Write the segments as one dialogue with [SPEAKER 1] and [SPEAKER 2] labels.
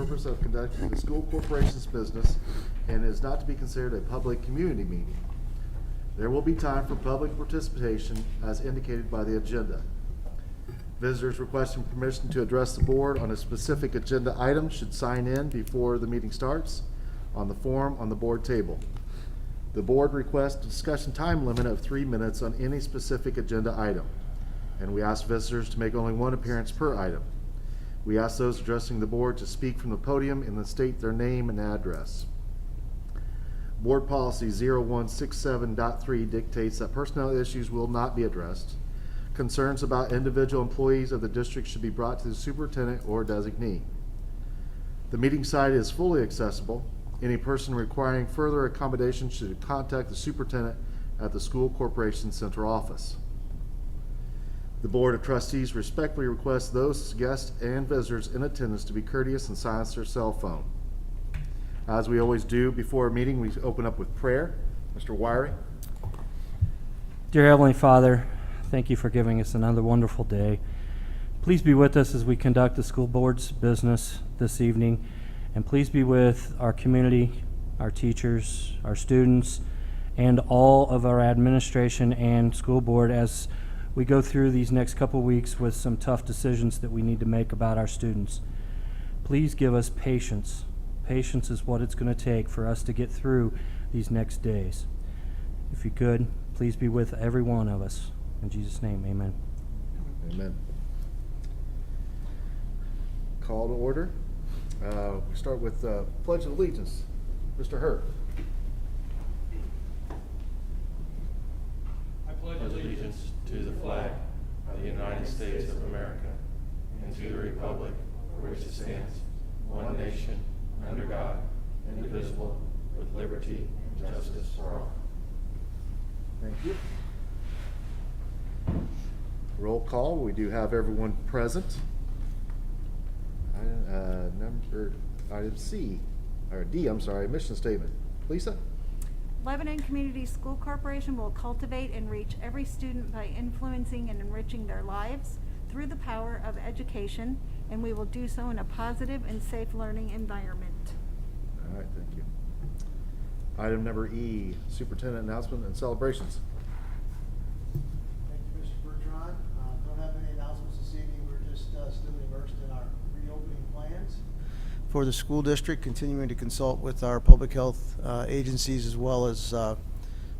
[SPEAKER 1] purpose of conducting the school corporation's business and is not to be considered a public community meeting. There will be time for public participation as indicated by the agenda. Visitors requesting permission to address the board on a specific agenda item should sign in before the meeting starts on the form on the board table. The board requests a discussion time limit of 3 minutes on any specific agenda item, and we ask visitors to make only one appearance per item. We ask those addressing the board to speak from the podium and then state their name and address. Board Policy 0167.3 dictates that personnel issues will not be addressed. Concerns about individual employees of the district should be brought to the superintendent or designee. The meeting site is fully accessible. Any person requiring further accommodation should contact the superintendent at the school corporation central office. The Board of Trustees respectfully requests those guests and visitors in attendance to be courteous and silence their cell phone. As we always do before a meeting, we open up with prayer. Mr. Wiry.
[SPEAKER 2] Dear Heavenly Father, thank you for giving us another wonderful day. Please be with us as we conduct the school board's business this evening, and please be with our community, our teachers, our students, and all of our administration and school board as we go through these next couple weeks with some tough decisions that we need to make about our students. Please give us patience. Patience is what it's going to take for us to get through these next days. If you could, please be with every one of us. In Jesus' name, amen.
[SPEAKER 1] Amen. Call to order. We start with Pledge of Allegiance. Mr. Hurt.
[SPEAKER 3] I pledge allegiance to the flag of the United States of America and to the republic for which it stands, one nation, under God, indivisible, with liberty and justice for all.
[SPEAKER 1] Thank you. Roll call. We do have everyone present. Item C, or D, I'm sorry, mission statement. Lisa?
[SPEAKER 4] Lebanon Community School Corporation will cultivate and reach every student by influencing and enriching their lives through the power of education, and we will do so in a positive and safe learning environment.
[SPEAKER 1] All right, thank you. Item number E, superintendent announcement and celebrations.
[SPEAKER 5] Thank you, Mr. Bertrand. Don't have any announcements this evening. We're just still immersed in our reopening plans for the school district, continuing to consult with our public health agencies as well as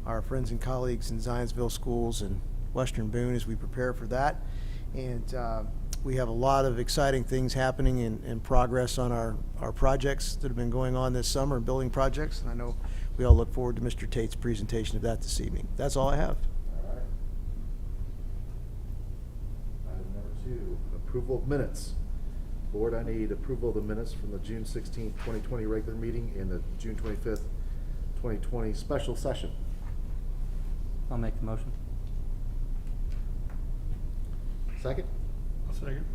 [SPEAKER 5] our friends and colleagues in Zionsville schools and Western Boone as we prepare for that. And we have a lot of exciting things happening and progress on our projects that have been going on this summer, building projects. And I know we all look forward to Mr. Tate's presentation of that this evening. That's all I have.
[SPEAKER 1] All right. Item number 2, approval of minutes. Board, I need approval of the minutes from the June 16th, 2020 regular meeting and the June 25th, 2020 special session.
[SPEAKER 2] I'll make the motion.
[SPEAKER 1] Second?
[SPEAKER 3] I'll second.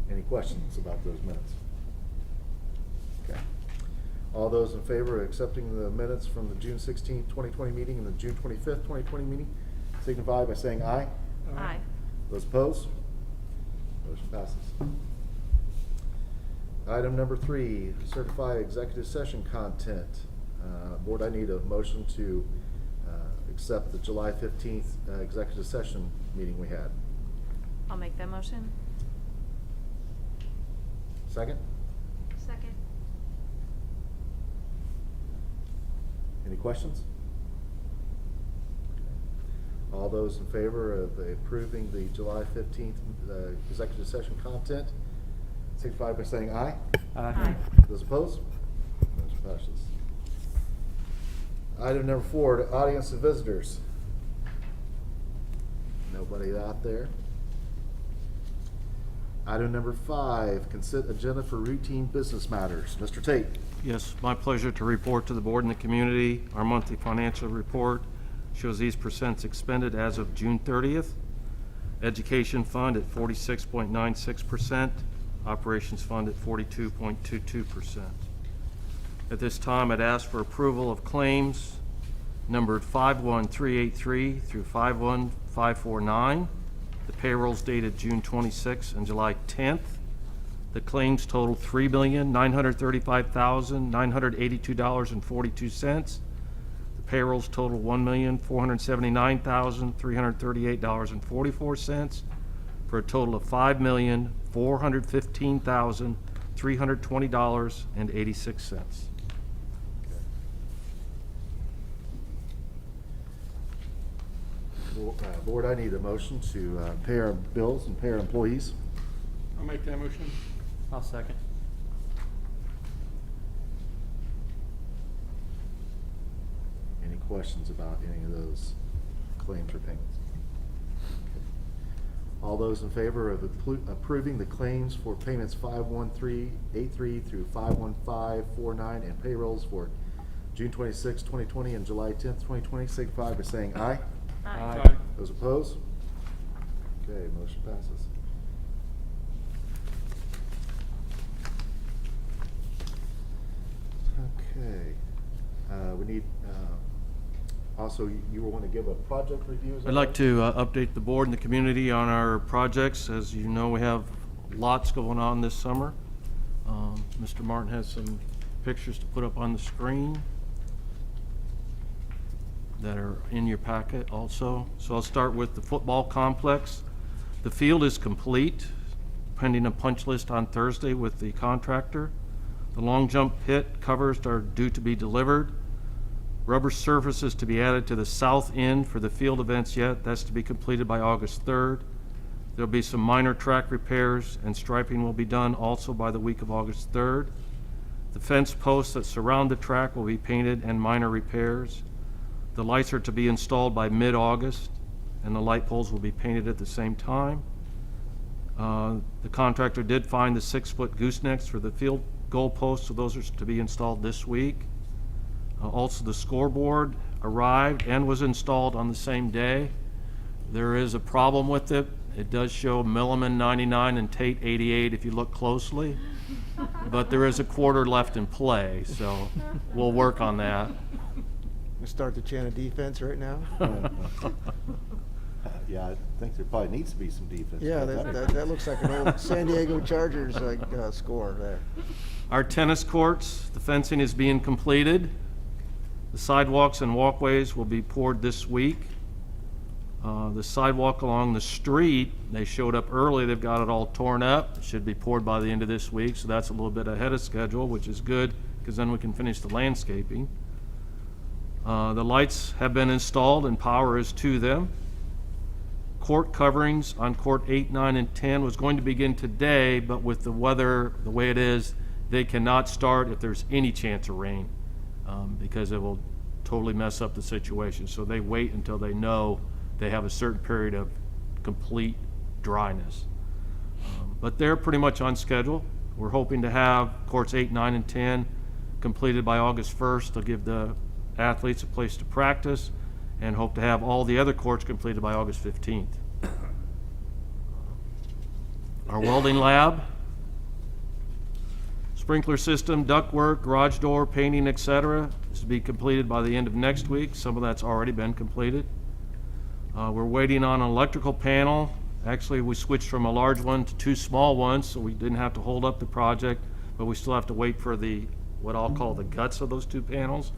[SPEAKER 1] Any questions about those minutes? Okay. All those in favor of accepting the minutes from the June 16th, 2020 meeting and the June 25th, 2020 meeting signify by saying aye.
[SPEAKER 4] Aye.
[SPEAKER 1] Those opposed? Motion passes. Item number 3, certify executive session content. Board, I need a motion to accept the July 15th executive session meeting we had.
[SPEAKER 6] I'll make that motion.
[SPEAKER 1] Second?
[SPEAKER 4] Second.
[SPEAKER 1] Any questions? All those in favor of approving the July 15th executive session content, signify by saying aye.
[SPEAKER 4] Aye.
[SPEAKER 1] Those opposed? Motion passes. Item number 4, the audience and visitors. Nobody out there. Item number 5, consent agenda for routine business matters. Mr. Tate.
[SPEAKER 3] Yes, my pleasure to report to the board and the community. Our monthly financial report shows these percents expended as of June 30th. Education fund at 46.96%. Operations fund at 42.22%. At this time, I'd ask for approval of claims numbered 51383 through 51549. The payrolls dated June 26th and July 10th. The claims total $3,935,982.42. The payrolls total $1,479,338.44, for a total of $5,415,320.86.
[SPEAKER 1] Board, I need a motion to pay our bills and pay our employees.
[SPEAKER 3] I'll make that motion.
[SPEAKER 2] I'll second.
[SPEAKER 1] Any questions about any of those claims or payments? All those in favor of approving the claims for payments 51383 through 51549 and payrolls for June 26, 2020 and July 10th, 2020, signify by saying aye.
[SPEAKER 6] Aye.
[SPEAKER 1] Those opposed? Okay, motion passes. Okay, we need, also, you want to give a project review? is that
[SPEAKER 3] I'd like
[SPEAKER 1] right?
[SPEAKER 3] to update the board and the community on our projects. As you know, we have lots going on this summer. Mr. Martin has some pictures to put up on the screen that are in your packet also. So I'll start with the football complex. The field is complete, pending a punch list on Thursday with the contractor. The long jump pit covers are due to be delivered. Rubber surfaces to be added to the south end for the field events yet. That's to be completed by August 3rd. There'll be some minor track repairs and striping will be done also by the week of August 3rd. The fence posts that surround the track will be painted and minor repairs. The lights are to be installed by mid-August, and the light poles will be painted at the same time. The contractor did find the 6-foot goosenecks for the field goal posts, so those are to be installed this week. Also, the scoreboard arrived and was installed on the same day. There is a problem with it. It does show Milliman 99 and Tate 88 if you look closely, but there is a quarter left in play, so we'll work on that.
[SPEAKER 5] We start the chant of defense right now.
[SPEAKER 1] Yeah, I think there probably needs to be some defense.
[SPEAKER 5] Yeah, that looks like an old San Diego Chargers score there.
[SPEAKER 3] Our tennis courts, the fencing is being completed. The sidewalks and walkways will be poured this week. The sidewalk along the street, they showed up early, they've got it all torn up. It should be poured by the end of this week, so that's a little bit ahead of schedule, which is good, because then we can finish the landscaping. The lights have been installed and power is to them. Court coverings on court 8, 9, and 10 was going to begin today, but with the weather the way it is, they cannot start if there's any chance of rain, because it will totally mess up the situation. So they wait until they know they have a certain period of complete dryness. But they're pretty much on schedule. We're hoping to have courts 8, 9, and 10 completed by August 1st. They'll give the athletes a place to practice, and hope to have all the other courts completed by August 15th. Our welding lab, sprinkler system, ductwork, garage door, painting, etc. is to be completed by the end of next week. Some of that's already been completed. We're waiting on an electrical panel. Actually, we switched from a large one to 2 small ones, so we didn't have to hold up the project, but we still have to wait for the, what I'll call the guts of those 2 panels.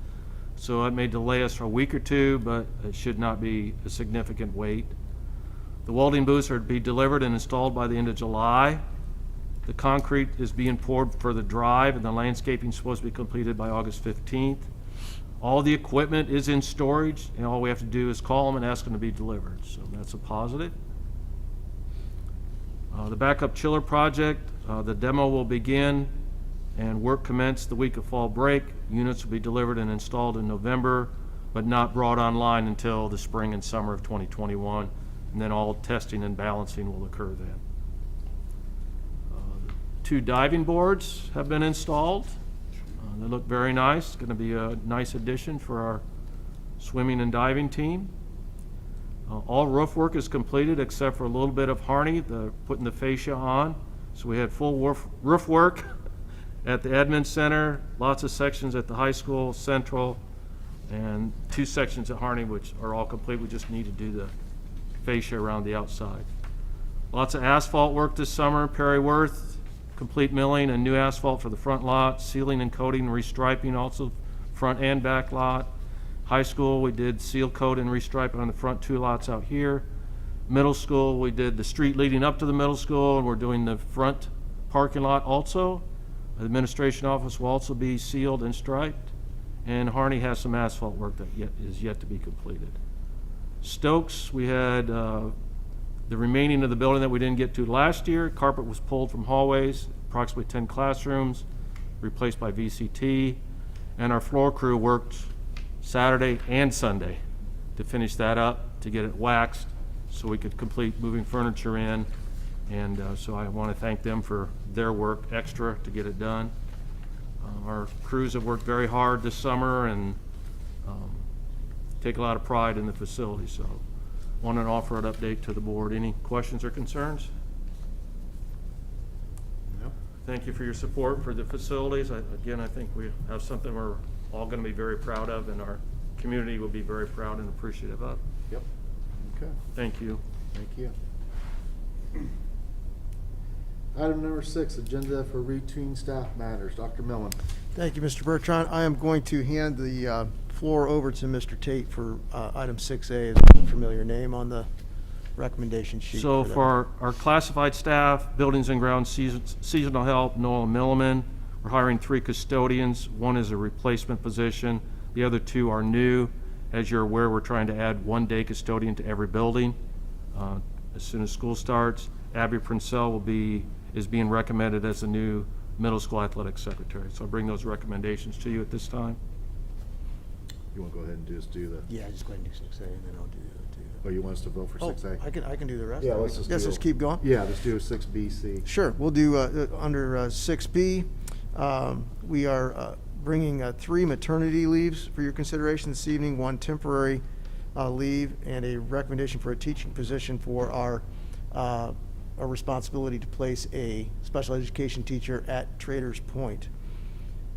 [SPEAKER 3] So it may delay us for a week or 2, but it should not be a significant wait. The welding booths are to be delivered and installed by the end of July. The concrete is being poured for the drive, and the landscaping is supposed to be completed by August 15th. All the equipment is in storage, and all we have to do is call them and ask them to be delivered. So that's a positive. The backup chiller project, the demo will begin and work commenced the week of fall break. Units will be delivered and installed in November, but not brought online until the spring and summer of 2021, and then all testing and balancing will occur then. 2 diving boards have been installed. They look very nice. It's going to be a nice addition for our swimming and diving team. All roof work is completed except for a little bit of Harney, putting the fascia on. So we had full roof work at the Edmonds Center, lots of sections at the high school, Central, and 2 sections at Harney, which are all complete. We just need to do the fascia around the outside. Lots of asphalt work this summer. Perry Worth complete milling and new asphalt for the front lot, sealing and coating and restriping also front and back lot. High school, we did seal coat and restriping on the front 2 lots out here. Middle school, we did the street leading up to the middle school, and we're doing the front parking lot also. The administration office will also be sealed and striped. And Harney has some asphalt work that is yet to be completed. Stokes, we had the remaining of the building that we didn't get to last year. Carpet was pulled from hallways, approximately 10 classrooms, replaced by VCT. And our floor crew worked Saturday and Sunday to finish that up, to get it waxed, so we could complete moving furniture in. And so I want to thank them for their work extra to get it done. Our crews have worked very hard this summer and take a lot of pride in the facility. So want to offer an update to the board. Any questions or concerns?
[SPEAKER 1] No?
[SPEAKER 3] Thank you for your support for the facilities. Again, I think we have something we're all going to be very proud of, and our community will be very proud and appreciative of.
[SPEAKER 1] Yep. Okay,
[SPEAKER 3] Thank you.
[SPEAKER 1] thank you. Item number 6, agenda for routine staff matters. Dr. Millen.
[SPEAKER 5] Thank you, Mr. Bertrand. I am going to hand the floor over to Mr. Tate for item 6A, a familiar name on the recommendation sheet.
[SPEAKER 3] So
[SPEAKER 5] that.
[SPEAKER 3] for our classified staff, buildings and grounds, seasonal help, Noel Milliman, we're hiring 3 custodians. 1 is a replacement position. The other 2 are new. As you're aware, we're trying to add 1 day custodian to every building as soon as school starts. Abby Princell is being recommended as the new middle school athletics secretary. So I'll bring those recommendations to you at this time.
[SPEAKER 1] You want to go ahead and just do the,
[SPEAKER 5] Yeah, just go ahead and do 6A, and then I'll do the other 2.
[SPEAKER 1] oh, you want us to vote for 6A?
[SPEAKER 5] I can do the rest.
[SPEAKER 1] Yeah, let's just
[SPEAKER 5] Yes,
[SPEAKER 1] do-
[SPEAKER 5] let's keep going.
[SPEAKER 1] Yeah, let's do 6B, C.
[SPEAKER 5] Sure, we'll do under 6B. We are bringing 3 maternity leaves for your consideration this evening, 1 temporary leave, and a recommendation for a teaching position for our responsibility to place a special education teacher at Traders Point.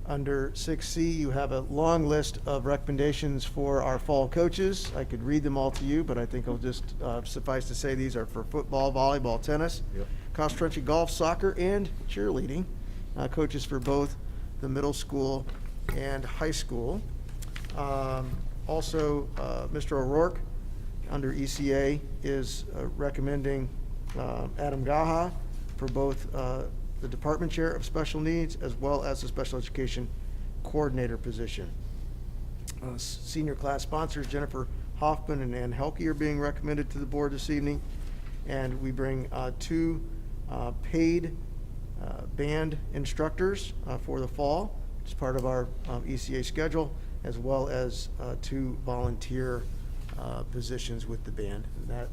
[SPEAKER 5] Under 6C, you have a long list of recommendations for our fall coaches. I could read them all to you, but I think I'll just suffice to say these are for football, volleyball, tennis,
[SPEAKER 1] Yep.
[SPEAKER 5] cross-country, golf, soccer, and cheerleading. Coaches for both the middle school and high school. Also, Mr. O'Rourke, under ECA, is recommending Adam Gaha for both the department chair of special needs as well as the special education coordinator position. Senior class sponsors Jennifer Hoffman and Ann Helke are being recommended to the board this evening. And we bring 2 paid band instructors for the fall, which is part of our ECA schedule, as well as 2 volunteer positions with the band. And that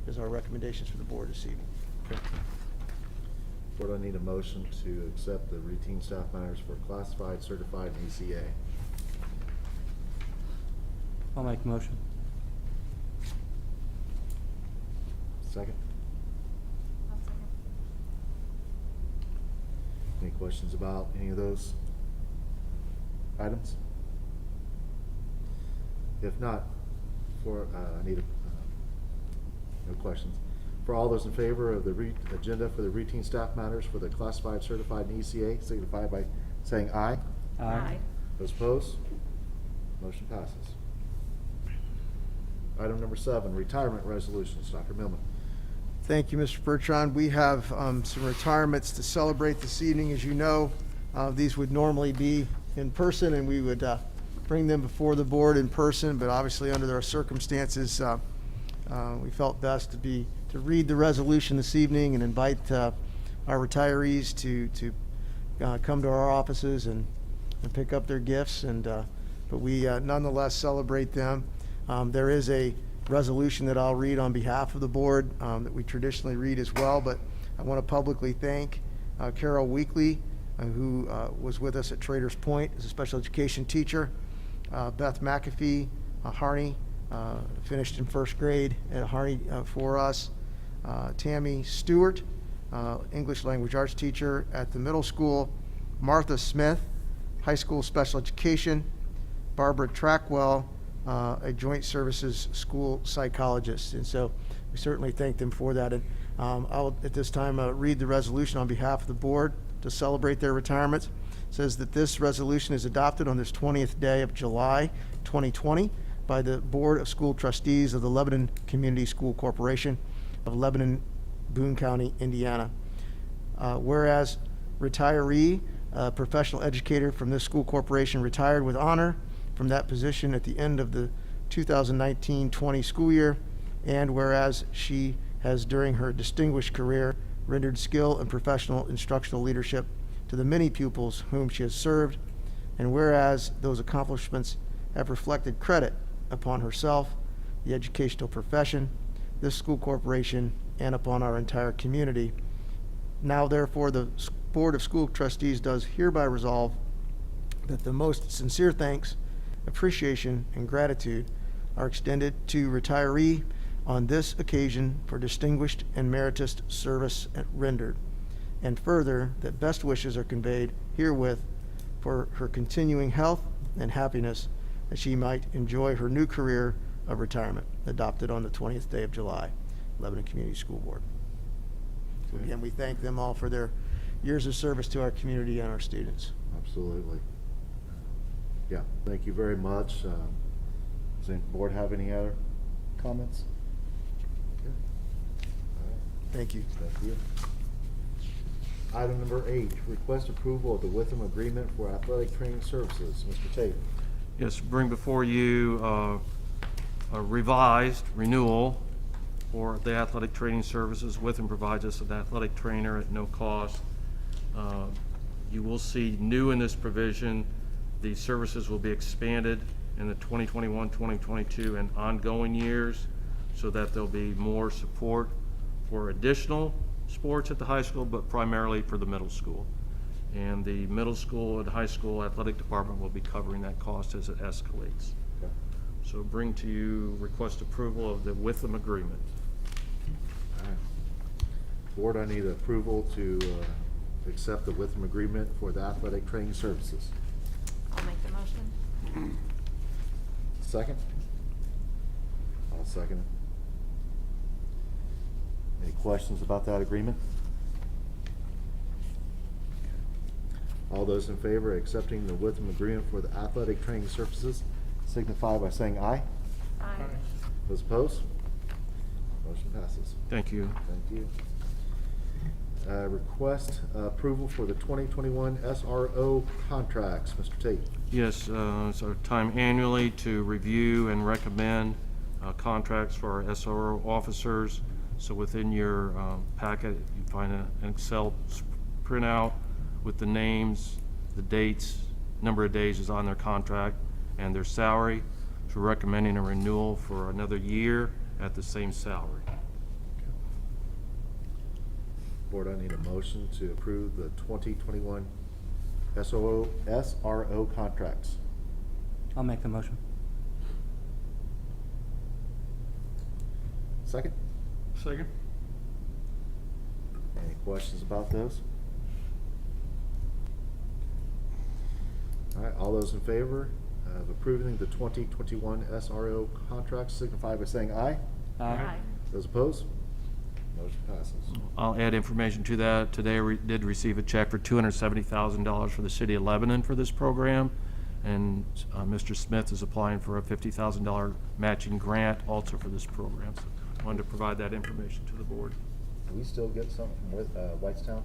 [SPEAKER 5] is our recommendations for the board this evening.
[SPEAKER 1] Okay. Board, I need a motion to accept the routine staff matters for classified, certified, and ECA.
[SPEAKER 2] I'll make a motion.
[SPEAKER 1] Second? Any questions about any of those items? If not, I need no questions. For all those in favor of the agenda for the routine staff matters for the classified, certified, and ECA, signify by saying aye. Those opposed? Motion passes. Item number 7, retirement resolutions. Dr. Millman.
[SPEAKER 5] Thank you, Mr. Bertrand. We have some retirements to celebrate this evening. As you know, these would normally be in person, and we would bring them before the board in person, but obviously under our circumstances, we felt best to read the resolution this evening and invite our retirees to come to our offices and pick up their gifts. But we nonetheless celebrate them. There is a resolution that I'll read on behalf of the board that we traditionally read as well, but I want to publicly thank Carol Weekly, who was with us at Traders Point as a special education teacher, Beth McAfee, Harney, finished in 1st grade at Harney for us, Tammy Stewart, English language arts teacher at the middle school, Martha Smith, high school special education, Barbara Trackwell, a joint services school psychologist. And so we certainly thank them for that. And I'll at this time read the resolution on behalf of the board to celebrate their retirements. It says that this resolution is adopted on this 20th day of July 2020 by the Board of School Trustees of the Lebanon Community School Corporation of Lebanon, Boone County, Indiana. Whereas retiree, professional educator from this school corporation retired with honor from that position at the end of the 2019-20 school year, and whereas she has during her distinguished career rendered skill and professional instructional leadership to the many pupils whom she has served, and whereas those accomplishments have reflected credit upon herself, the educational profession, this school corporation, and upon our entire community. Now therefore the Board of School Trustees does hereby resolve that the most sincere thanks, appreciation, and gratitude are extended to retiree on this occasion for distinguished and meritorious service rendered, and further that best wishes are conveyed herewith for her continuing health and happiness, that she might enjoy her new career of retirement, adopted on the 20th day of July, Lebanon Community School Board. So again, we thank them all for their years of service to our community and our students.
[SPEAKER 1] Absolutely. Yeah, thank you very much. Does the board have any other comments? Okay. All right.
[SPEAKER 5] Thank you.
[SPEAKER 1] Thank you. Item number 8, request approval of the Witham Agreement for Athletic Training Services. Mr. Tate.
[SPEAKER 3] Yes, bring before you a revised renewal for the athletic training services. Witham provides us an athletic trainer at no cost. You will see new in this provision, the services will be expanded in the 2021, 2022, and ongoing years, so that there'll be more support for additional sports at the high school, but primarily for the middle school. And the middle school and high school athletic department will be covering that cost as it escalates.
[SPEAKER 1] Okay.
[SPEAKER 3] So bring to you request approval of the Witham agreement.
[SPEAKER 1] All right. Board, I need approval to accept the Witham Agreement for the Athletic Training Services.
[SPEAKER 6] I'll make the motion.
[SPEAKER 1] Second? I'll second it. Any questions about that agreement? All those in favor of accepting the Witham Agreement for the Athletic Training Services signify by saying aye.
[SPEAKER 6] Aye.
[SPEAKER 1] Those opposed? Motion passes.
[SPEAKER 3] Thank you.
[SPEAKER 1] Thank you. Request approval for the 2021 SRO contracts. Mr. Tate.
[SPEAKER 3] Yes, it's our time annually to review and recommend contracts for our SRO officers. So within your packet, you find an Excel printout with the names, the dates, number of days is on their contract, and their salary. So we're recommending a renewal for another year at the same salary.
[SPEAKER 1] Board, I need a motion to approve the 2021 SRO contracts.
[SPEAKER 2] I'll make the motion.
[SPEAKER 1] Second?
[SPEAKER 3] Second.
[SPEAKER 1] Any questions about those? All right, all those in favor of approving the 2021 SRO contracts signify by saying aye.
[SPEAKER 6] Aye.
[SPEAKER 1] Those opposed? Motion passes.
[SPEAKER 3] I'll add information to that. Today, we did receive a check for $270,000 for the city of Lebanon for this program. And Mr. Smith is applying for a $50,000 matching grant also for this program. So I wanted to provide that information to the board.
[SPEAKER 1] Do we still get something from Whitestown?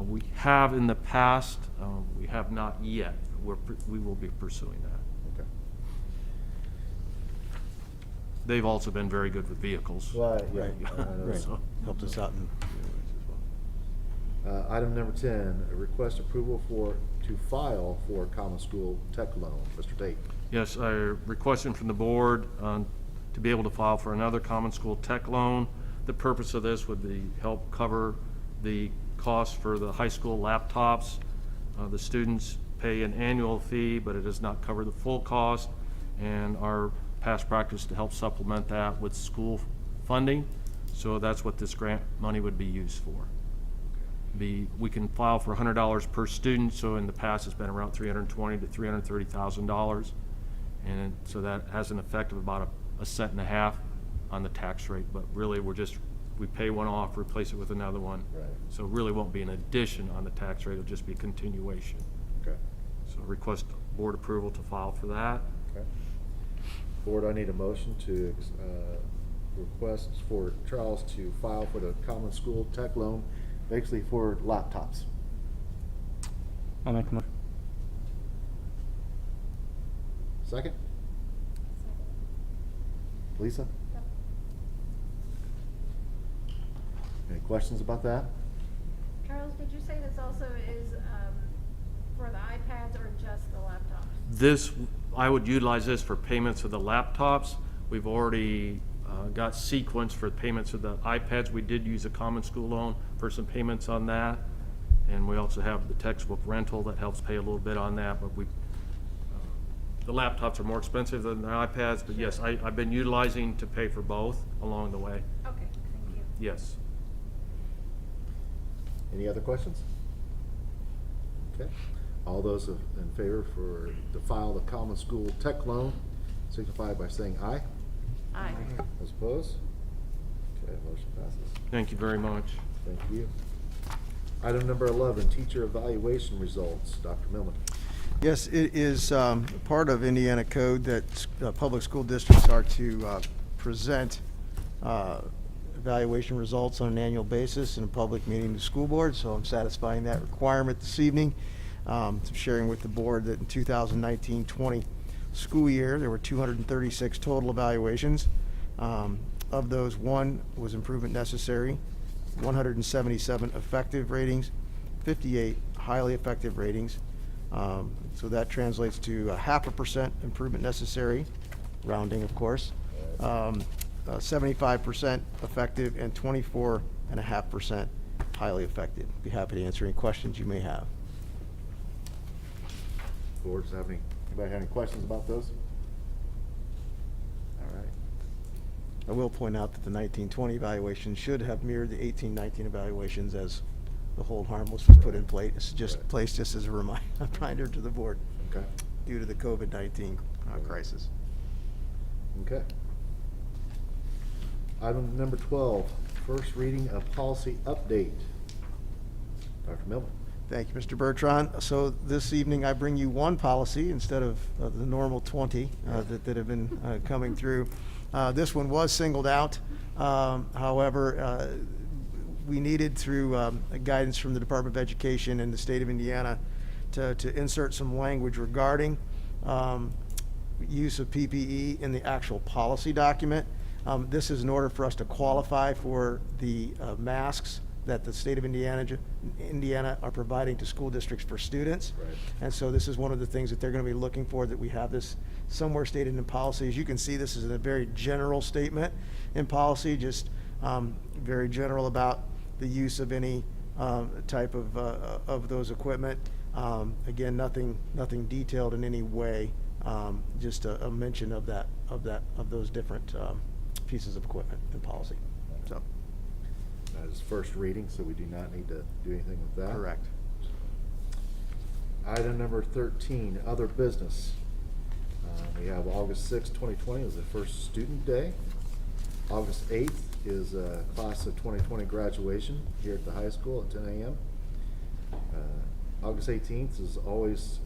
[SPEAKER 3] We have in the past, we have not yet. We will be pursuing that.
[SPEAKER 1] Okay.
[SPEAKER 3] They've also been very good with vehicles.
[SPEAKER 1] Right, yeah.
[SPEAKER 5] Right.
[SPEAKER 1] I know.
[SPEAKER 5] Right.
[SPEAKER 3] So-
[SPEAKER 5] Helped us out in
[SPEAKER 1] Item number 10, a request approval to file for common school tech loan. Mr. Tate.
[SPEAKER 3] Yes, I requested from the board to be able to file for another common school tech loan. The purpose of this would be help cover the cost for the high school laptops. The students pay an annual fee, but it does not cover the full cost. And our past practice to help supplement that with school funding. So that's what this grant money would be used for. We can file for $100 per student, so in the past it's been around $320,000 to $330,000. And so that has an effect of about a cent and a half on the tax rate, but really we're just we pay one off, replace it with another one.
[SPEAKER 1] Right.
[SPEAKER 3] So it really won't be an addition on the tax rate, it'll just be a continuation.
[SPEAKER 1] Okay.
[SPEAKER 3] So request board approval to file for that.
[SPEAKER 1] Okay. Board, I need a motion to request for Charles to file for the common school tech loan, basically for laptops.
[SPEAKER 2] I'll make the motion.
[SPEAKER 1] Second? Lisa? Any questions about that?
[SPEAKER 4] Charles, did you say this also is for the iPads or just the laptops?
[SPEAKER 3] This, I would utilize this for payments of the laptops. We've already got sequence for payments of the iPads. We did use a common school loan for some payments on that. And we also have the textbook rental that helps pay a little bit on that, but the laptops are more expensive than the iPads, but yes, I've been utilizing to pay for both along the way.
[SPEAKER 4] Okay, thank you.
[SPEAKER 3] Yes.
[SPEAKER 1] Any other questions? Okay. All those in favor to file the common school tech loan signify by saying aye.
[SPEAKER 6] Aye.
[SPEAKER 1] Those opposed? Okay, motion passes.
[SPEAKER 3] Thank you very much.
[SPEAKER 1] Thank you. Item number 11, teacher evaluation results. Dr. Millman.
[SPEAKER 5] Yes, it is part of Indiana code that public school districts are to present evaluation results on an annual basis in a public meeting to the school board, so I'm satisfying that requirement this evening. I'm sharing with the board that in 2019-20 school year, there were 236 total evaluations. Of those, 1 was improvement necessary, 177 effective ratings, 58 highly effective ratings. So that translates to 0.5% improvement necessary, rounding of course, 75% effective, and 24.5% highly effective. Be happy to answer any questions you may have.
[SPEAKER 1] Boards anybody have any questions about those? All right.
[SPEAKER 5] I will point out that the 19-20 evaluation should have mirrored the 18-19 evaluations as the hold harmless was put in place. It's just
[SPEAKER 1] Right.
[SPEAKER 5] placed just as a reminder to the board
[SPEAKER 1] Okay.
[SPEAKER 5] due to the COVID-19 crisis.
[SPEAKER 1] Okay. Item number 12, first reading of policy update. Dr. Millman.
[SPEAKER 5] Thank you, Mr. Bertrand. So this evening, I bring you one policy instead of the normal 20 that have been coming through. This one was singled out. However, we needed, through guidance from the Department of Education and the state of Indiana, to insert some language regarding use of PPE in the actual policy document. This is in order for us to qualify for the masks that the state of Indiana are providing to school districts for students.
[SPEAKER 1] Right.
[SPEAKER 5] And so this is one of the things that they're going to be looking for, that we have this somewhere stated in policy. As you can see, this is a very general statement in policy, just very general about the use of any type of those equipment. Again, nothing detailed in any way, just a mention of those different pieces of equipment in policy. So,
[SPEAKER 1] That is first reading, so we do not need to do anything with that.
[SPEAKER 5] correct.
[SPEAKER 1] Item number 13, other business. We have August 6, 2020 is the first student day. August 8th is class of 2020 graduation here at the high school at 10 a.m. August 18th is always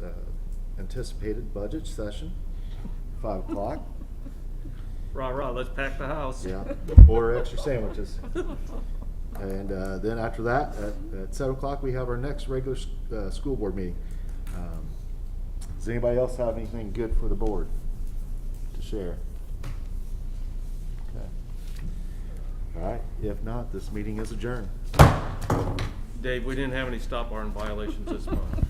[SPEAKER 1] anticipated budget session, 5 o'clock.
[SPEAKER 3] Rah, rah, let's pack the house.
[SPEAKER 1] Yeah, order extra sandwiches. And then after that, at 7 o'clock, we have our next regular school board meeting. Does anybody else have anything good for the board to share? Okay. All right, if not, this meeting is adjourned.
[SPEAKER 3] Dave, we didn't have any stop arm violations this month.